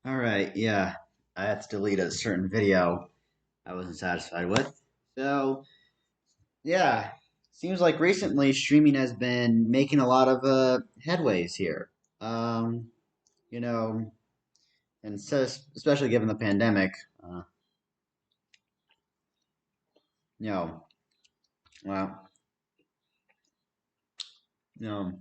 All right, yeah. I had to delete a certain video I wasn't satisfied with. So, yeah, seems like recently streaming has been making a lot of headways here. Um, you know, and so especially given the pandemic, uh, you know, well, you know,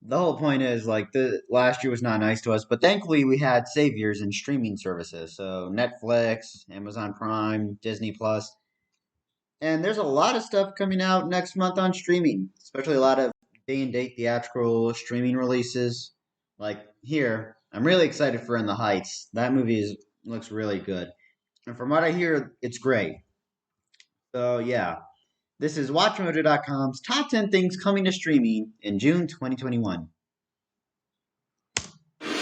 the whole point is like the last year was not nice to us, but thankfully we had saviors in streaming services. So Netflix, Amazon Prime, Disney Plus. And there's a lot of stuff coming out next month on streaming, especially a lot of day and date theatrical streaming releases. Like here, I'm really excited for In the Heights. That movie looks really good. And from what I hear, it's great. So yeah, this is WatchMojo.com's top 10 things coming to streaming in June 2021.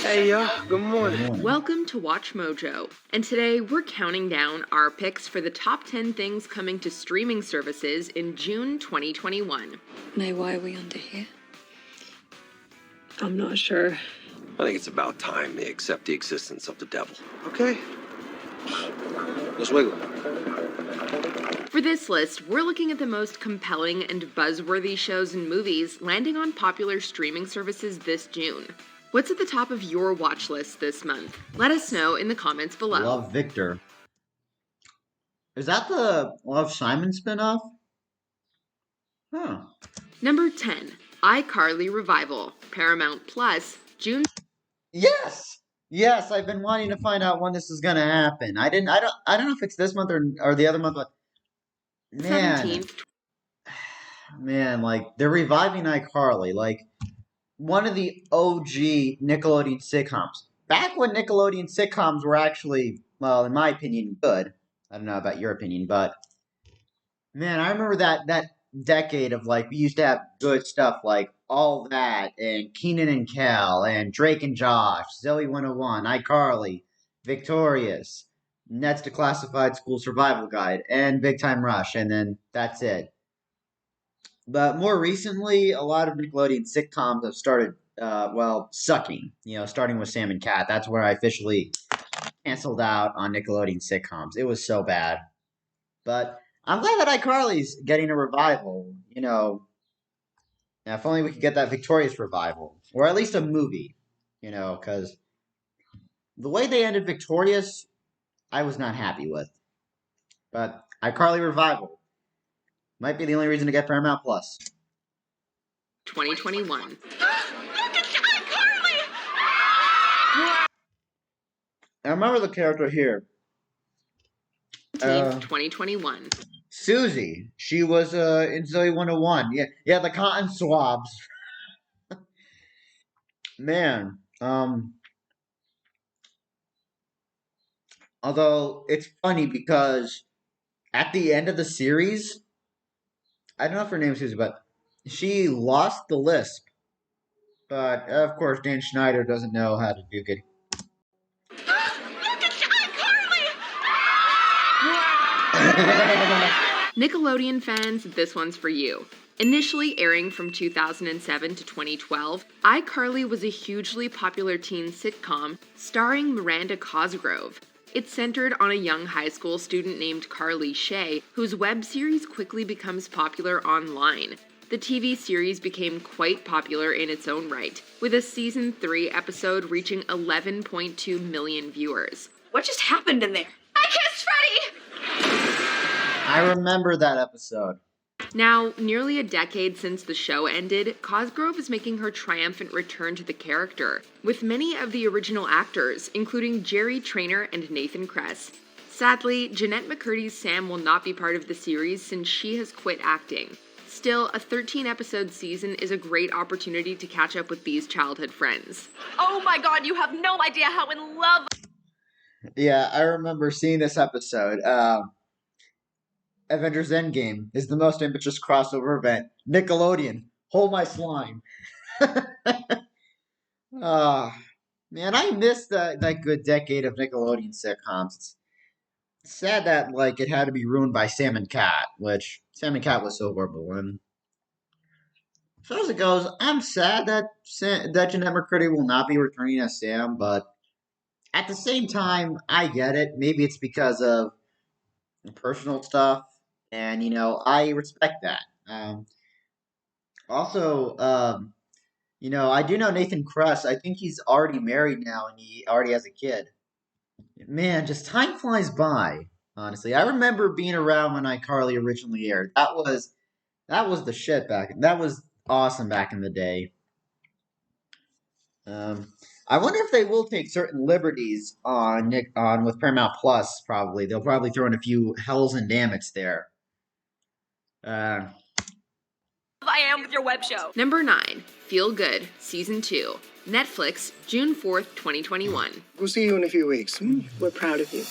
Hey y'all, good Good morning. morning. Welcome to Watch Mojo, and today we're counting down our picks for the top 10 things coming to streaming services in June 2021. Nay, why are we under here? I'm not sure. I think it's about time they accept the existence of the devil. Okay? Let's wiggle. For this list, we're looking at the most compelling and buzzworthy shows and movies landing on popular streaming services this June. What's at the top of your watch list this month? Let us know in the comments below. Love Victor. Is that the Love Simon spinoff? Huh. Number 10, iCarly Revival, Paramount Plus, June. Yes. Yes, I've been wanting to find out when this is gonna happen. I don't know if it's this month or the other month, but man, 17th. man, like they're reviving iCarly, like one of the OG Nickelodeon sitcoms. Back when Nickelodeon sitcoms were actually, well, in my opinion, good. I don't know about your opinion, but man, I remember that decade of like we used to have good stuff like All That and Keenan and Kel and Drake and Josh, Zoe 101, iCarly, Victorious, Next to Classified School Survival Guide, and Big Time Rush, and then that's it. But more recently, a lot of Nickelodeon sitcoms have started, well, sucking. Starting with Sam and Cat. That's where I officially canceled out on Nickelodeon sitcoms. It was so bad. But I'm glad that iCarly's getting a revival. Now, if only we could get that Victorious revival, or at least a movie. Because the way they ended Victorious, I was not happy with. But iCarly revival might be the only reason to get Paramount Plus. 2021. Look at iCarly! I remember the character here. 2021. Susie. She was in Zoe 101. Yeah, the cotton swabs. Man, although it's funny because at the end of the series, I don't know if her name's Susie, but she lost the lisp. But of course, Dan Schneider doesn't know how to do good. Look at iCarly! Nickelodeon fans, this one's for you. Initially airing from 2007 to 2012, iCarly was a hugely popular teen sitcom starring Miranda Cosgrove. It's centered on a young high school student named Carly Shay, whose web series quickly becomes popular online. The TV series became quite popular in its own right, with a season 3 episode reaching 11.2 million viewers. What just happened in there? I kissed Freddie! I remember that episode. Now, nearly a decade since the show ended, Cosgrove is making her triumphant return to the character, with many of the original actors, including Jerry Trainer and Nathan Kress. Sadly, Jeanette McCurdy's Sam will not be part of the series since she has quit acting. Still, a 13-episode season is a great opportunity to catch up with these childhood friends. Oh my god, you have no idea how in love. Yeah, I remember seeing this episode. Avengers Endgame is the most ambitious crossover event. Nickelodeon, hold my slime. Ah, man, I miss that good decade of Nickelodeon sitcoms. It's sad that like it had to be ruined by Sam and Cat, which Sam and Cat was so horrible. And as far as it goes, I'm sad that Jeanette McCurdy will not be returning as Sam, but at the same time, I get it. Maybe it's because of personal stuff, and I respect that. Also, I do know Nathan Kress. I think he's already married now, and he already has a kid. Man, just time flies by. Honestly, I remember being around when iCarly originally aired. That was the shit back. That was awesome back in the day. Um, I wonder if they will take certain liberties on Nick on with Paramount Plus. Probably they'll probably throw in a few hells and damnits there. Uh, I am with your web show. Number 9, Feel Good, Season 2. Netflix, June 4th, 2021. We'll see you in a few weeks. We're proud of you.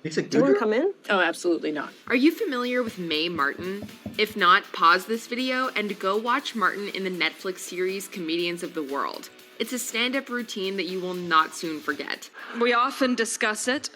it's a Do you want good. to come in? Oh, absolutely not. Are you familiar with Mae Martin? If not, pause this video and go watch Martin in the Netflix series Comedians of the World. It's a stand-up routine that you will not soon forget. We often discuss it,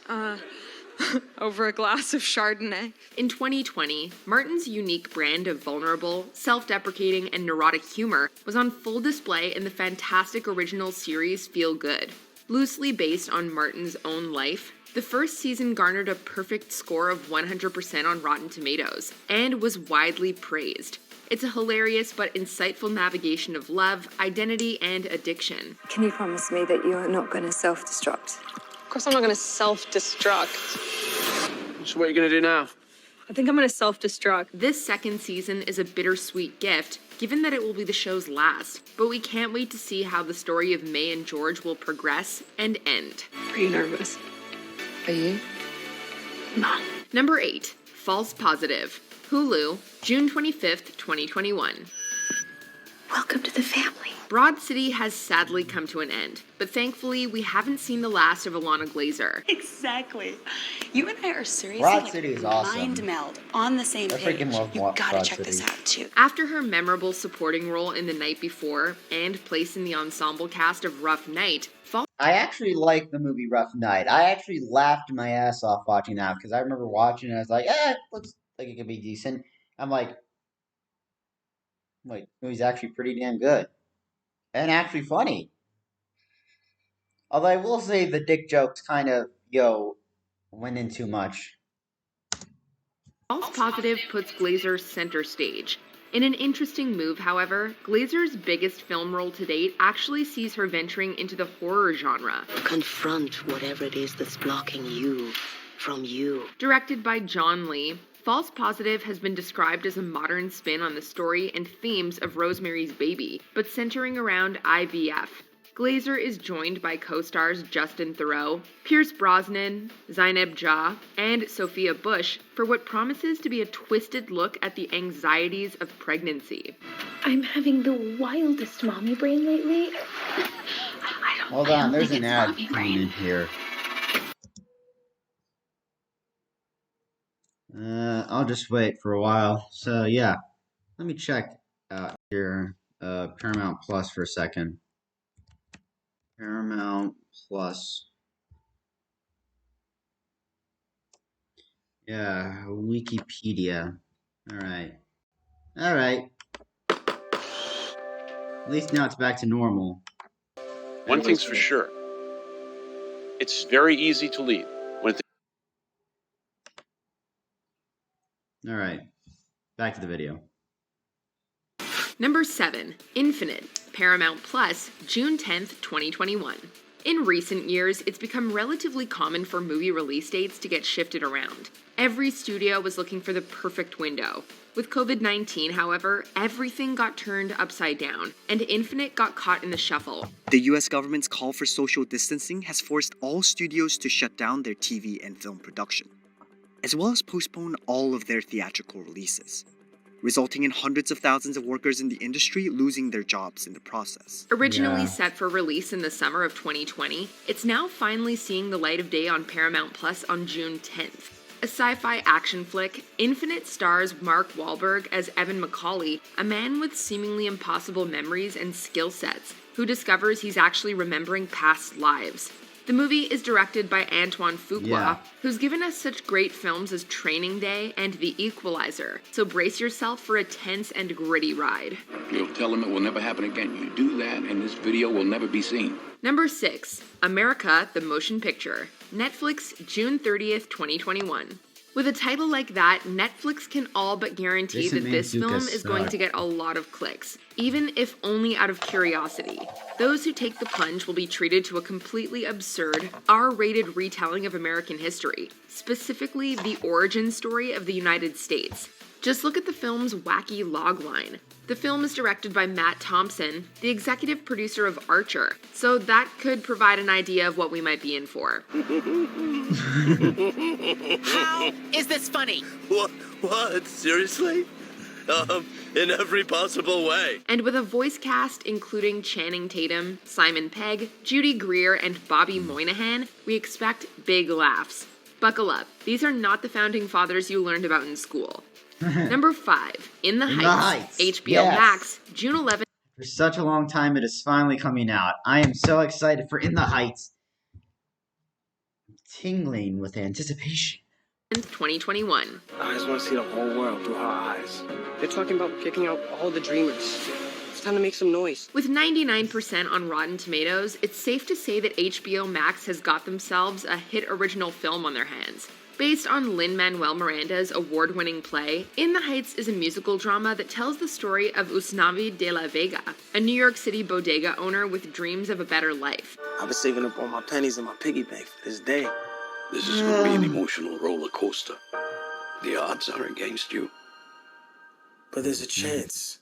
over a glass of Chardonnay. In 2020, Martin's unique brand of vulnerable, self-deprecating, and neurotic humor was on full display in the fantastic original series Feel Good. Loosely based on Martin's own life, the first season garnered a perfect score of 100% on Rotten Tomatoes, and was widely praised. It's a hilarious but insightful navigation of love, identity, and addiction. Can you promise me that you're not going to self-destruct? Of course, I'm not going to self-destruct. So what are you gonna do now? I think I'm going to self-destruct. This second season is a bittersweet gift, given that it will be the show's last, but we can't wait to see how the story of Mae and George will progress and end. Are you nervous? Are you? No. Number 8, False Positive. Hulu, June 25th, 2021. Welcome to the family. Broad City has sadly come to an end, but thankfully we haven't seen the last of Alana Glazer. Exactly. You and I are seriously Broad City is awesome. mind meld on the same I page. freaking love You Broad gotta check City. this out too. After her memorable supporting role in The Night Before and place in the ensemble cast of Rough Night, I actually like the movie Rough Night. I actually laughed my ass off watching that because I remember watching it. I was like, looks like it could be decent. I'm like, wait, the movie's actually pretty damn good. And actually funny. Although I will say the dick jokes kind of, went in too much. False Positive puts Glazer center stage. In an interesting move, however, Glazer's biggest film role to date actually sees her venturing into the horror genre. Confront whatever it is that's blocking you from you. Directed by John Lee, False Positive has been described as a modern spin on the story and themes of Rosemary's Baby, but centering around IVF. Glazer is joined by co-stars Justin Theroux, Pierce Brosnan, Zainab Jah, and Sophia Bush for what promises to be a twisted look at the anxieties of pregnancy. I'm having the wildest mommy brain lately. I don't Hold on, there's think an it's ad mommy coming in brain. here. I'll just wait for a while. So yeah, let me check out here Paramount Plus for a second. Paramount Plus. Yeah, Wikipedia. All right. At least now it's back to normal. One thing's for sure. It's very easy to lead. All right. Back to the video. Number 7, Infinite, Paramount Plus, June 10th, 2021. In recent years, it's become relatively common for movie release dates to get shifted around. Every studio was looking for the perfect window. With COVID-19, however, everything got turned upside down, and Infinite got caught in the shuffle. The US government's call for social distancing has forced all studios to shut down their TV and film production, as well as postpone all of their theatrical releases, resulting in hundreds of thousands of workers in the industry losing their jobs in the process. Originally Yeah. set for release in the summer of 2020, it's now finally seeing the light of day on Paramount Plus on June 10th. A sci-fi action flick, Infinite stars Mark Wahlberg as Evan McCauley, a man with seemingly impossible memories and skill sets, who discovers he's actually remembering past lives. The movie is directed by Antoine Fuqua, Yeah. who's given us such great films as Training Day and The Equalizer, so brace yourself for a tense and gritty ride. You'll tell him it will never happen again. You do that, and this video will never be seen. Number 6, America, the Motion Picture. Netflix, June 30th, 2021. With a title like that, Netflix can all but guarantee Jason that this film Mantzoukas is going sucked. to get a lot of clicks, even if only out of curiosity. Those who take the plunge will be treated to a completely absurd, R-rated retelling of American history, specifically the origin story of the United States. Just look at the film's wacky logline. The film is directed by Matt Thompson, the executive producer of Archer, so that could provide an idea of what we might be in for. How is this funny? What? Seriously? In every possible way. And with a voice cast including Channing Tatum, Simon Pegg, Judy Greer, and Bobby Moynihan, we expect big laughs. Buckle up. These are not the founding fathers you learned about in school. Number 5, In the Heights, HBO yes. Max, June 11th. For such a long time, it is finally coming out. I am so excited for In the Heights. I'm tingling with anticipation. 2021. I just want to see the whole world through her eyes. They're talking about kicking out all the dreamers. It's time to make some noise. With 99% on Rotten Tomatoes, it's safe to say that HBO Max has got themselves a hit original film on their hands. Based on Lin-Manuel Miranda's award-winning play, In the Heights is a musical drama that tells the story of Usnavi de la Vega, a New York City bodega owner with dreams of a better life. I've been saving up all my pennies in my piggy bank for this day. This is going to be an emotional roller coaster. The odds are against you. But there's a chance,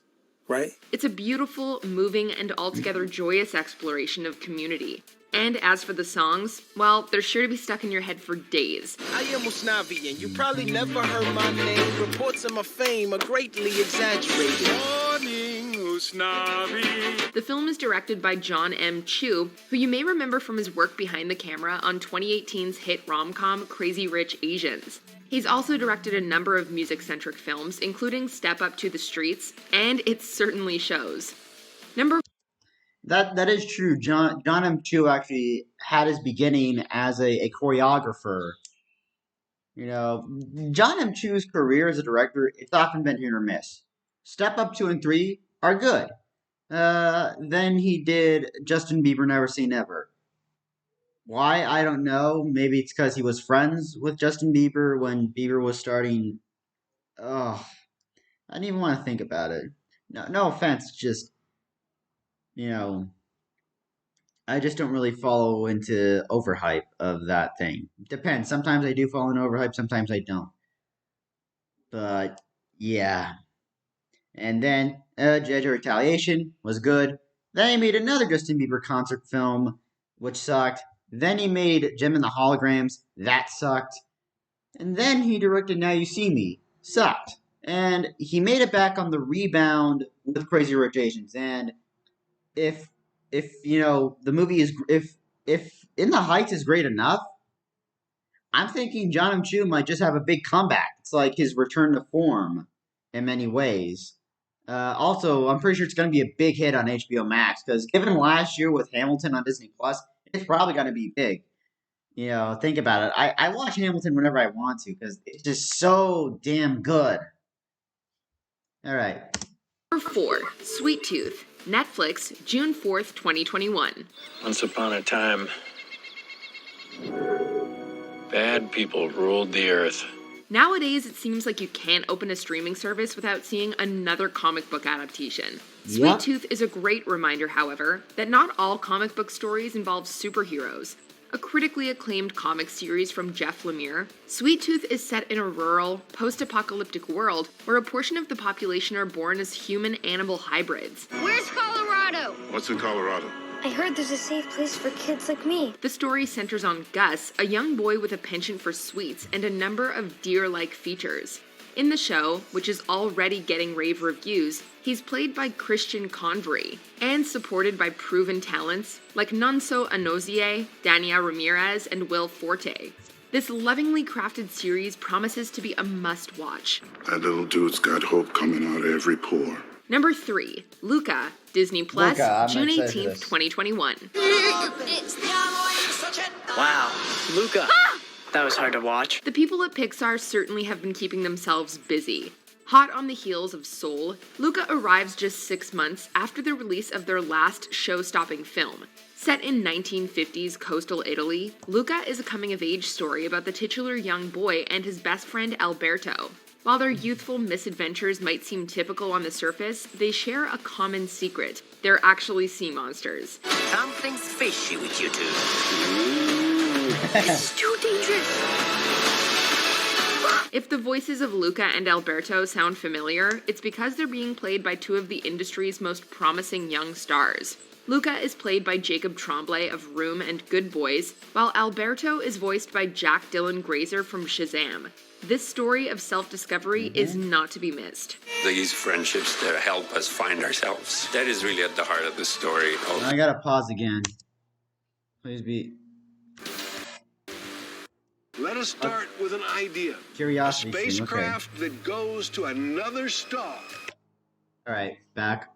right? It's a beautiful, moving, and altogether joyous exploration of community. And as for the songs, well, they're sure to be stuck in your head for days. I am Usnavi, and you probably never heard my name. Reports of my fame are greatly exaggerated. Morning, Usnavi. The film is directed by John M. Chu, who you may remember from his work behind the camera on 2018's hit rom-com Crazy Rich Asians. He's also directed a number of music-centric films, including Step Up to the Streets, and it certainly shows. That is true. John M. Chu actually had his beginning as a choreographer. You know, John M. Chu's career as a director, it's often been hit or miss. Step Up 2 and 3 are good. Then he did Justin Bieber Never Say Never. Why? I don't know. Maybe it's because he was friends with Justin Bieber when Bieber was starting. Oh, I didn't even want to think about it. No offense, just, you know, I just don't really follow into overhype of that thing. Depends. Sometimes I do fall into overhype, sometimes I don't. But, yeah. And then, Judge Retaliation was good. Then he made another Justin Bieber concert film, which sucked. Then he made Gem and the Holograms. That sucked. And then he directed Now You See Me. Sucked. And he made it back on the rebound with Crazy Rich Asians. And if you know the movie is if In the Heights is great enough, I'm thinking John M. Chu might just have a big comeback. It's like his return to form in many ways. Also, I'm pretty sure it's going to be a big hit on HBO Max because given last year with Hamilton on Disney Plus, it's probably going to be big. You know, think about it. I watch Hamilton whenever I want to because it's just so damn good. All right. Number 4, Sweet Tooth, Netflix, June 4th, 2021. Once upon a time, bad people ruled the earth. Nowadays, it seems like you can't open a streaming service without seeing another comic book adaptation. Sweet Tooth is a great reminder, however, that not all comic book stories involve superheroes. A critically acclaimed comic series from Jeff Lemire, Sweet Tooth is set in a rural, post-apocalyptic world where a portion of the population are born as human-animal hybrids. Where's Colorado? What's in Colorado? I heard there's a safe place for kids like me. The story centers on Gus, a young boy with a penchant for sweets and a number of deer-like features. In the show, which is already getting rave reviews, he's played by Christian Convery and supported by proven talents like Nonso Anozie, Dania Ramirez, and Will Forte. This lovingly crafted series promises to be a must-watch. That little dude's got hope coming out of every pore. Number 3, Luca, Disney Plus, Luca, I'm June excited for 18th, this. 2021. It's the Luca. That was hard to watch. The people at Pixar certainly have been keeping themselves busy. Hot on the heels of Soul, Luca arrives just 6 months after the release of their last show-stopping film. Set in 1950s coastal Italy, Luca is a coming-of-age story about the titular young boy and his best friend Alberto. While their youthful misadventures might seem typical on the surface, they share a common secret. They're actually sea monsters. Something's fishy with you two. It's too dangerous! If the voices of Luca and Alberto sound familiar, it's because they're being played by two of the industry's most promising young stars. Luca is played by Jacob Tremblay of Room and Good Boys, while Alberto is voiced by Jack Dylan Grazer from Shazam. This story of self-discovery is not to be missed. These friendships that help us find ourselves. That is really at the heart of the story. I gotta pause again. Please be. Let us start with an idea. Curiosity. A spacecraft that goes to another star. Alright, back.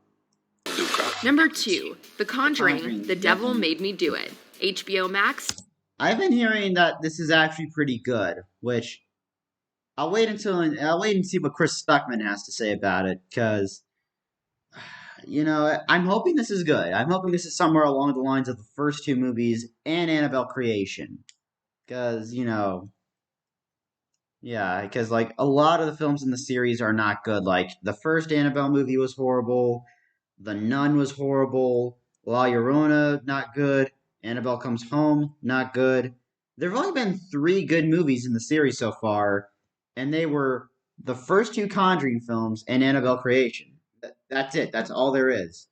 Number 2, The Conjuring, The Devil Made Me Do It. HBO Max. I've been hearing that this is actually pretty good, which I'll wait and see what Chris Stuckman has to say about it, because I'm hoping this is good. I'm hoping this is somewhere along the lines of the first two movies and Annabelle Creation. Because, like, a lot of the films in the series are not good. Like, the first Annabelle movie was horrible. The Nun was horrible. La Llorona, not good. Annabelle Comes Home, not good. There have only been 3 good movies in the series so far, and they were the first 2 Conjuring films and Annabelle Creation. That's it. That's all there is.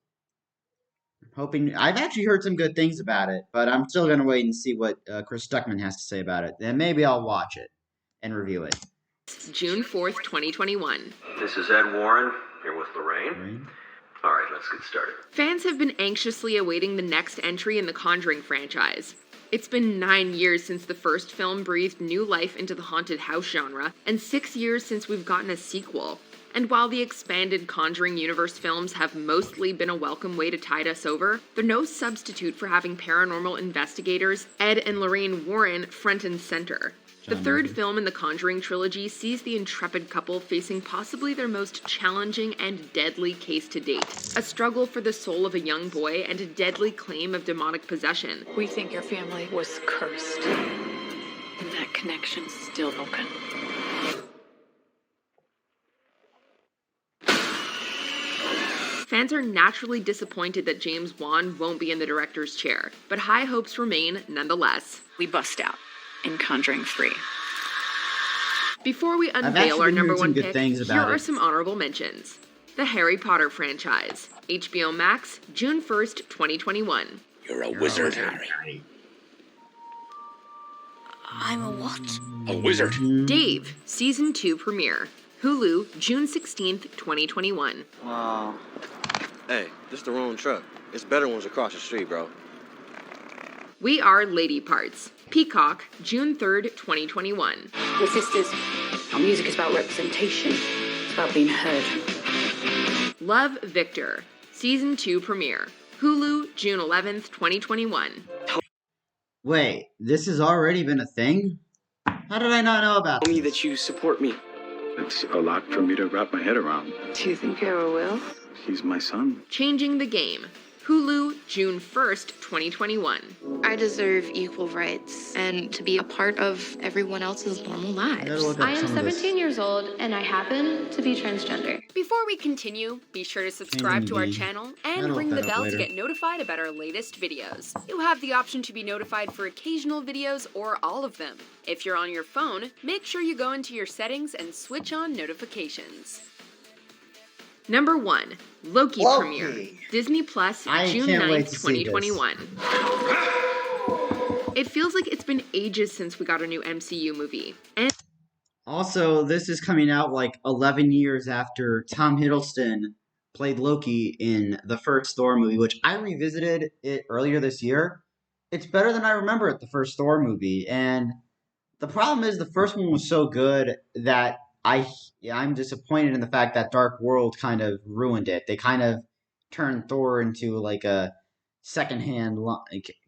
I've actually heard some good things about it, but I'm still going to wait and see what Chris Stuckman has to say about it. Then maybe I'll watch it and review it. June 4th, 2021. This is Ed Warren, here with Lorraine. All right, let's get started. Fans have been anxiously awaiting the next entry in the Conjuring franchise. It's been 9 years since the first film breathed new life into the haunted house genre, and 6 years since we've gotten a sequel. And while the expanded Conjuring universe films have mostly been a welcome way to tide us over, they're no substitute for having paranormal investigators Ed and Lorraine Warren front and center. The third film in the Conjuring trilogy sees the intrepid couple facing possibly their most challenging and deadly case to date, a struggle for the soul of a young boy and a deadly claim of demonic possession. We think your family was cursed, and that connection's still open. Fans are naturally disappointed that James Wan won't be in the director's chair, but high hopes remain nonetheless. We bust out in Conjuring 3. Before we unveil our number 1 pick, here are some honorable mentions. The Harry Potter franchise. HBO Max, June 1st, 2021. You're a wizard, Harry. I'm a what? A wizard. Dave, Season 2 premiere. Hulu, June 16th, 2021. Wow. Hey, this is the wrong truck. It's better ones across the street, bro. We Are Lady Parts. Peacock, June 3rd, 2021. We're sisters. Our music is about representation. It's about being heard. Love, Victor. Season 2 premiere. Hulu, June 11th, 2021. Wait, this has already been a thing? How did I not know about Tell me that you support me. It's a lot for me to wrap my head around. Do you think you ever will? He's my son. Changing the Game. Hulu, June 1st, 2021. I deserve equal rights and to be a part of everyone else's normal lives. I am 17 years old and I happen to be transgender. Before we continue, be sure to subscribe to our channel and ring the bell to get notified about our latest videos. You have the option to be notified for occasional videos or all of them. If you're on your phone, make sure you go into your settings and switch on notifications. Number 1, Loki premiere. Disney Plus, June 9th, 2021. It feels like it's been ages since we got a new MCU movie. And also, this is coming out like 11 years after Tom Hiddleston played Loki in the first Thor movie, which I revisited it earlier this year. It's better than I remember it, the first Thor movie. And the problem is the first one was so good that I'm disappointed in the fact that Dark World kind of ruined it. They kind of turned Thor into like a secondhand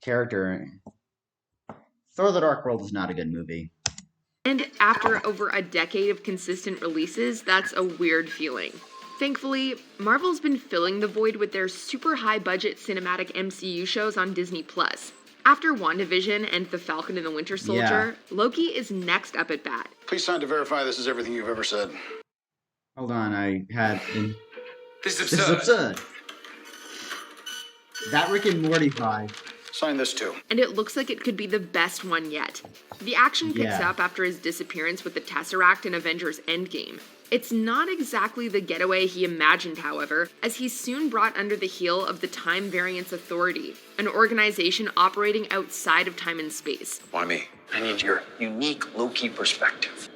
character. Thor: The Dark World is not a good movie. And after over a decade of consistent releases, that's a weird feeling. Thankfully, Marvel's been filling the void with their super high-budget cinematic MCU shows on Disney+. After WandaVision and The Falcon and the Winter Soldier, Loki is next up at bat. Please sign to verify this is everything you've ever said. Hold on, I had... This is This is absurd. That Rick and Morty vibe. Sign this too. And it looks like it could be the best one yet. The action picks Yeah. up after his disappearance with the Tesseract in Avengers Endgame. It's not exactly the getaway he imagined, however, as he's soon brought under the heel of the Time Variance Authority, an organization operating outside of time and space. Why me? I need your unique Loki perspective.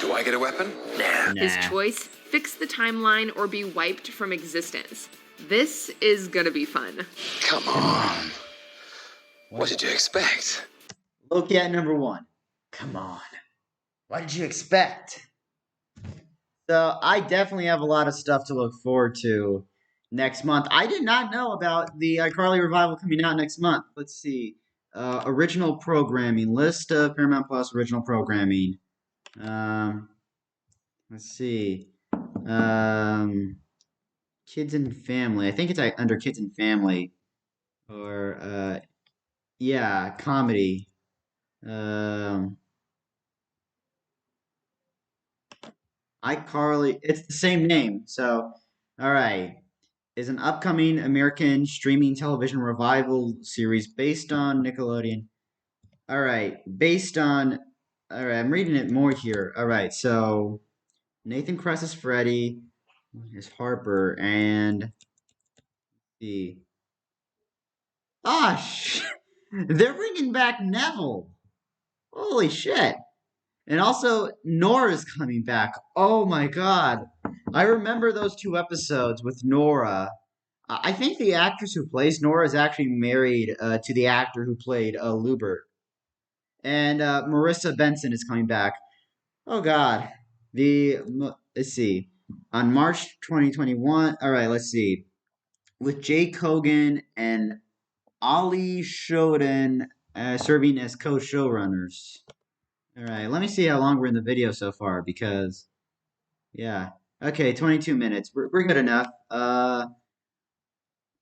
Do I get a weapon? Nah. His choice, fix the timeline or be wiped from existence. This is gonna be fun. Come on. What did you expect? Loki at number 1. Come on. What did you expect? So I definitely have a lot of stuff to look forward to next month. I did not know about the iCarly revival coming out next month. Let's see. Original programming. List of Paramount Plus original programming. Let's see. Kids and Family. I think it's under Kids and Family. Or, yeah, comedy. iCarly, it's the same name. So, all right, is an upcoming American streaming television revival series based on Nickelodeon. All right, I'm reading it more here. All right, so Nathan Kress is Freddy, is Harper, and the they're bringing back Neville. Holy shit. And also, Nora's coming back. Oh my god. I remember those 2 episodes with Nora. I think the actress who plays Nora is actually married to the actor who played Lubert. And Marissa Benson is coming back. Oh god. Let's see. On March 2021. Alright, let's see. With Jake Hogan and Ali Shoden serving as co-showrunners. All right, let me see how long we're in the video so far because, yeah. Okay, 22 minutes. We're good enough.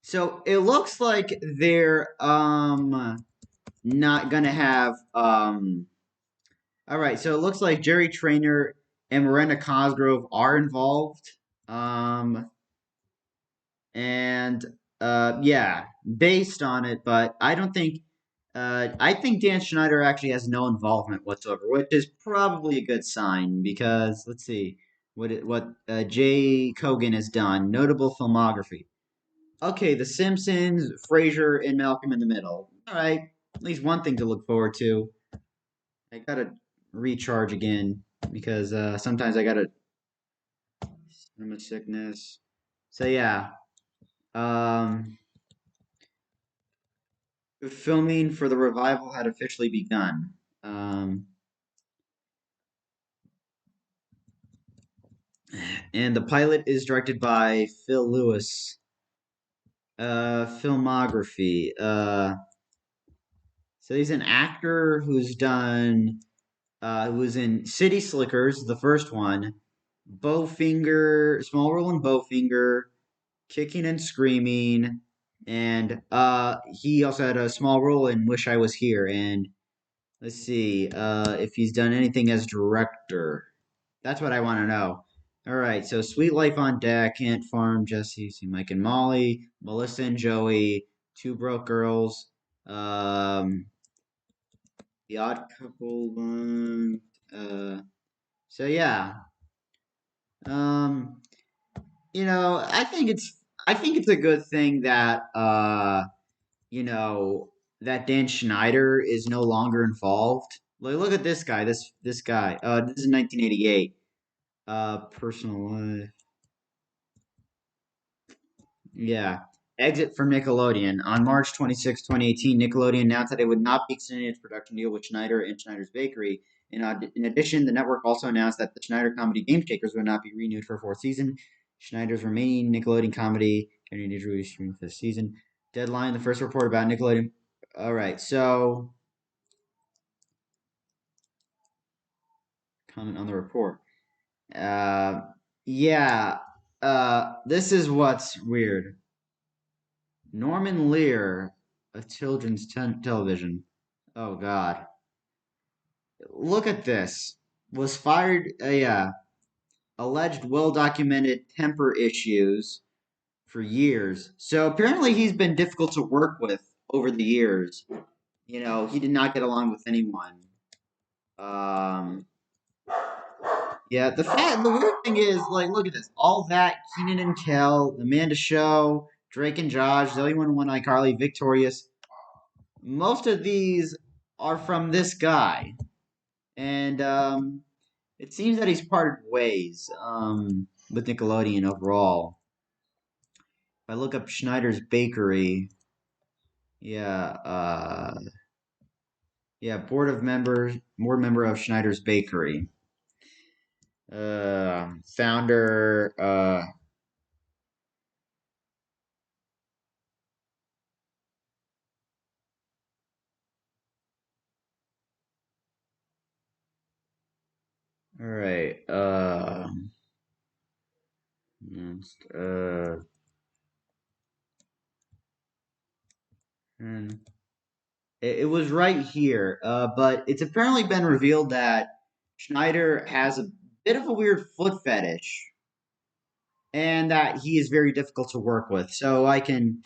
So it looks like they're not gonna have all right, so it looks like Jerry Trainer and Miranda Cosgrove are involved. Yeah, based on it, but I don't think I think Dan Schneider actually has no involvement whatsoever, which is probably a good sign because let's see what Jay Kogan has done. Notable filmography. Okay, The Simpsons, Frasier, and Malcolm in the Middle. All right, at least one thing to look forward to. I gotta recharge again because sometimes I gotta cinema sickness. So yeah, filming for the revival had officially begun. And the pilot is directed by Phil Lewis. Filmography. So he's an actor who's done, who was in City Slickers, the first one, Bowfinger, small role in Bowfinger, Kicking and Screaming, and he also had a small role in Wish I Was Here. And let's see if he's done anything as director. That's what I want to know. All right, so Sweet Life on Deck, Ant Farm, Jesse, see Mike and Molly, Melissa and Joey, Two Broke Girls, The Odd Couple, so yeah, you know, I think it's a good thing that you know, that Dan Schneider is no longer involved. Like, look at this guy, this guy. This is 1988. Personal life. Yeah. Exit from Nickelodeon. On March 26, 2018, Nickelodeon announced that it would not be extending its production deal with Schneider and Schneider's Bakery. In addition, the network also announced that the Schneider comedy Game Shakers would not be renewed for a 4th season. Schneider's remaining Nickelodeon comedy continued to release stream for the season. Deadline, the first report about Nickelodeon. All right, so comment on the report. Yeah. This is what's weird. Norman Lear of children's television. Oh God. Look at this. Was fired. Yeah. Alleged well-documented temper issues for years. So apparently he's been difficult to work with over the years. You know, he did not get along with anyone. Yeah, the weird thing is, like, look at this. All that, Kenan and Kel, The Amanda Show, Drake and Josh, Zoe 101, iCarly, Victorious. Most of these are from this guy. And, it seems that he's parted ways, with Nickelodeon overall. If I look up Schneider's Bakery, yeah, board member of Schneider's Bakery. Founder, all right, next, it was right here, but it's apparently been revealed that Schneider has a bit of a weird foot fetish, and that he is very difficult to work with. So I'm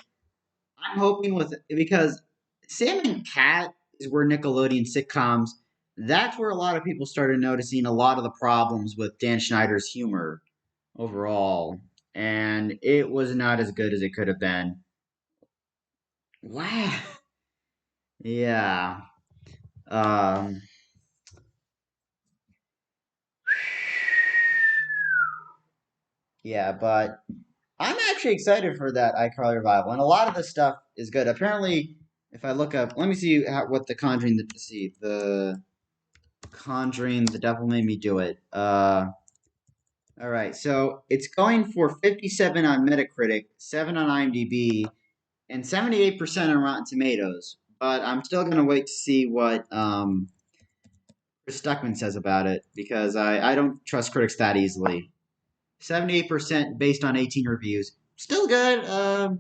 hoping because Sam and Cat is where Nickelodeon sitcoms, that's where a lot of people started noticing a lot of the problems with Dan Schneider's humor overall, and it was not as good as it could have been. Wow. Yeah. Yeah, but I'm actually excited for that iCarly revival, and a lot of this stuff is good. Apparently, if I look up, let me see what the Conjuring, the Conjuring, The Devil Made Me Do It. All right, so it's going for 57 on Metacritic, 7 on IMDb, and 78% on Rotten Tomatoes. But I'm still gonna wait to see what Chris Stuckman says about it, because I don't trust critics that easily. 78% based on 18 reviews. Still good.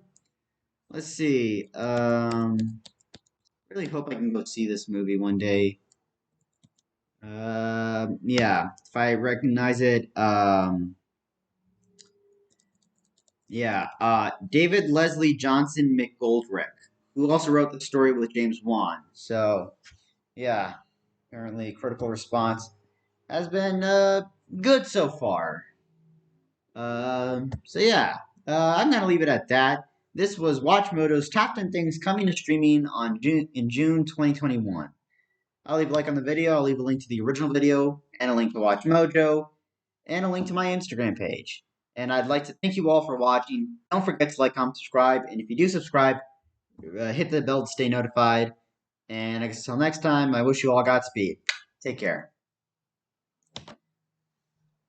Let's see. Really hope I can go see this movie one day. Yeah, if I recognize it. Yeah. David Leslie Johnson McGoldrick, who also wrote the story with James Wan. So, yeah, apparently critical response has been good so far. So yeah, I'm gonna leave it at that. This was WatchMojo's Top 10 Things Coming to Streaming in June 2021. I'll leave a like on the video, I'll leave a link to the original video, and a link to WatchMojo, and a link to my Instagram page. And I'd like to thank you all for watching. Don't forget to like, comment, subscribe, and if you do subscribe, hit the bell to stay notified. And I guess until next time, I wish you all Godspeed. Take care.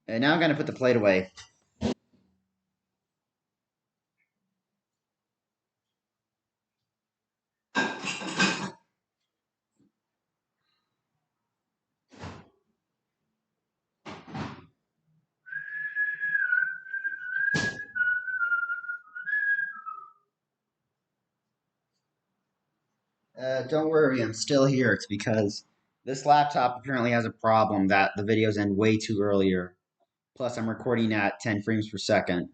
And now I'm gonna put the plate away. Don't worry, I'm still here. It's because this laptop apparently has a problem that the videos end way too earlier. Plus, I'm recording at 10 frames per second.